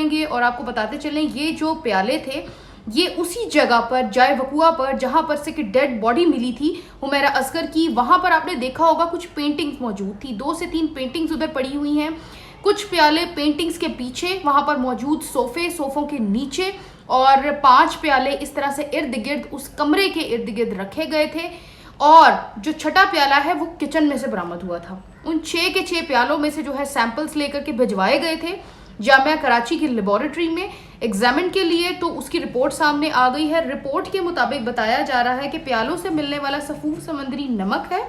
करेंगे और आपको बताते चलें ये जो प्याले थे ये उसी जगह पर जाए वकुआ पर जहां पर से कि डेड बॉडी मिली थी हुमैरा असगर की, वहां पर आपने देखा होगा कुछ पेंटिंग्स मौजूद थी, 2 से 3 पेंटिंग्स उधर पड़ी हुई हैं। कुछ प्याले पेंटिंग्स के पीछे, वहां पर मौजूद सोफों के नीचे, और 5 प्याले इस तरह से इर्द गिर्द उस कमरे के इर्द गिर्द रखे गए थे। और जो छठा प्याला है वो किचन में से बरामद हुआ था। उन 6 के 6 प्यालों में से जो है सैंपल्स लेकर के भिजवाए गए थे जामिया कराची की लेबोरेटरी में एग्जामिन के लिए, तो उसकी रिपोर्ट सामने आ गई है। रिपोर्ट के मुताबिक बताया जा रहा है कि प्यालों से मिलने वाला सफूफ समंदरी नमक है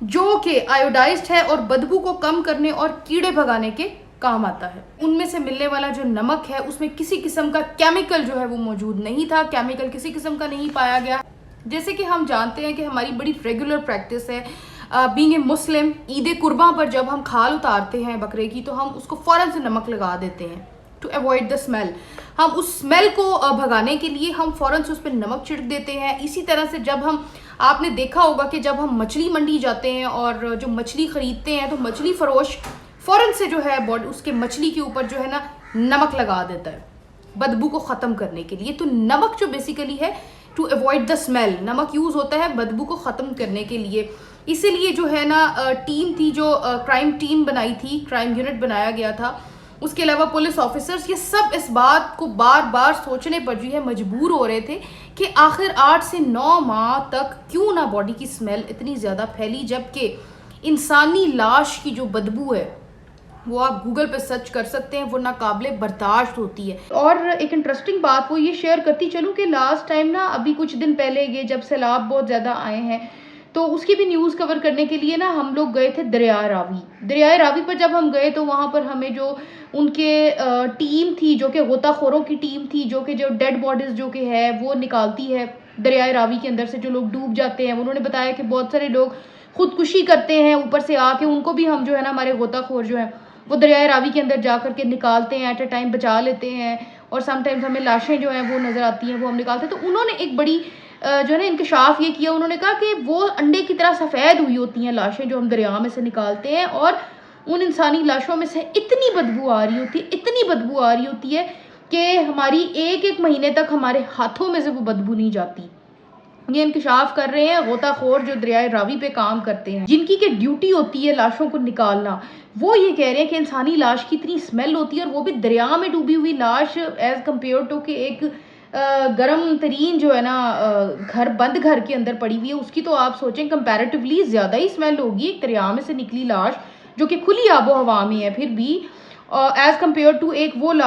जो कि आयोडाइज्ड है और बदबू को कम करने और कीड़े भगाने के काम आता है। उनमें से मिलने वाला जो नमक है उसमें किसी किस्म का केमिकल जो है वो मौजूद नहीं था, केमिकल किसी किस्म का नहीं पाया गया। जैसे कि हम जानते हैं कि हमारी बड़ी रेगुलर प्रैक्टिस है बीइंग ए मुस्लिम, ईद कुर्बान पर जब हम खाल उतारते हैं बकरे की तो हम उसको फ़ौरन से नमक लगा देते हैं टू अवॉइड द स्मेल। हम उस स्मेल को भगाने के लिए हम फ़ौरन से उस पर नमक छिड़क देते हैं। इसी तरह से जब आपने देखा होगा कि जब हम मछली मंडी जाते हैं और जो मछली ख़रीदते हैं तो मछली फ़रोश फ़ौरन से जो है उसके मछली के ऊपर जो है ना नमक लगा देता है बदबू को ख़त्म करने के लिए। तो नमक जो बेसिकली है टू अवॉइड द स्मेल, नमक यूज़ होता है बदबू को ख़त्म करने के लिए। इसीलिए जो है ना टीम थी जो क्राइम टीम बनाई थी, क्राइम यूनिट बनाया गया था, उसके अलावा पुलिस ऑफिसर्स, ये सब इस बात को बार बार सोचने पर जो है मजबूर हो रहे थे कि आखिर 8 से 9 माह तक क्यों ना बॉडी की स्मेल इतनी ज़्यादा फैली, जबकि इंसानी लाश की जो बदबू है वो आप गूगल पे सर्च कर सकते हैं, वो नाकाबिले बर्दाश्त होती है। और एक इंटरेस्टिंग बात वो ये शेयर करती चलूँ कि लास्ट टाइम ना अभी कुछ दिन पहले ये जब सैलाब बहुत ज़्यादा आए हैं तो उसकी भी न्यूज़ कवर करने के लिए ना हम लोग गए थे दरियाए रावी पर। जब हम गए तो वहाँ पर हमें जो उनके टीम थी जो कि गोताखोरों की टीम थी जो डेड बॉडीज़ जो कि है वो निकालती है दरियाए रावी के अंदर से, जो लोग डूब जाते हैं, उन्होंने बताया कि बहुत सारे लोग खुदकुशी करते हैं ऊपर से आके, उनको भी हम जो है ना हमारे गोताखोर जो है वो दरियाए रावी के अंदर जा करके निकालते हैं, एट अ टाइम बचा लेते हैं। और समटाइम्स हमें लाशें जो हैं वो नज़र आती हैं, वो हम निकालते हैं। तो उन्होंने एक बड़ी जो है ना इंकशाफ ये किया, उन्होंने कहा कि वो अंडे की तरह सफ़ेद हुई होती हैं लाशें जो हम दरिया में से निकालते हैं, और उन इंसानी लाशों में से इतनी बदबू आ रही होती है कि हमारी एक महीने तक हमारे हाथों में से वो बदबू नहीं जाती। ये इंकशाफ कर रहे हैं गोताखोर जो दरियाए रावी पे काम करते हैं, जिनकी के ड्यूटी होती है लाशों को निकालना। वो ये कह रहे हैं कि इंसानी लाश की इतनी स्मेल होती है, और वो भी दरिया में डूबी हुई लाश एज़ कम्पेयर टू कि एक गर्म तरीन जो है ना बंद घर के अंदर पड़ी हुई है, उसकी तो आप सोचें कंपैरेटिवली ज़्यादा ही स्मेल होगी एक दरिया में से निकली लाश जो कि खुली आबो हवा में है, फिर भी एज़ कम्पेयर टू एक वो लाश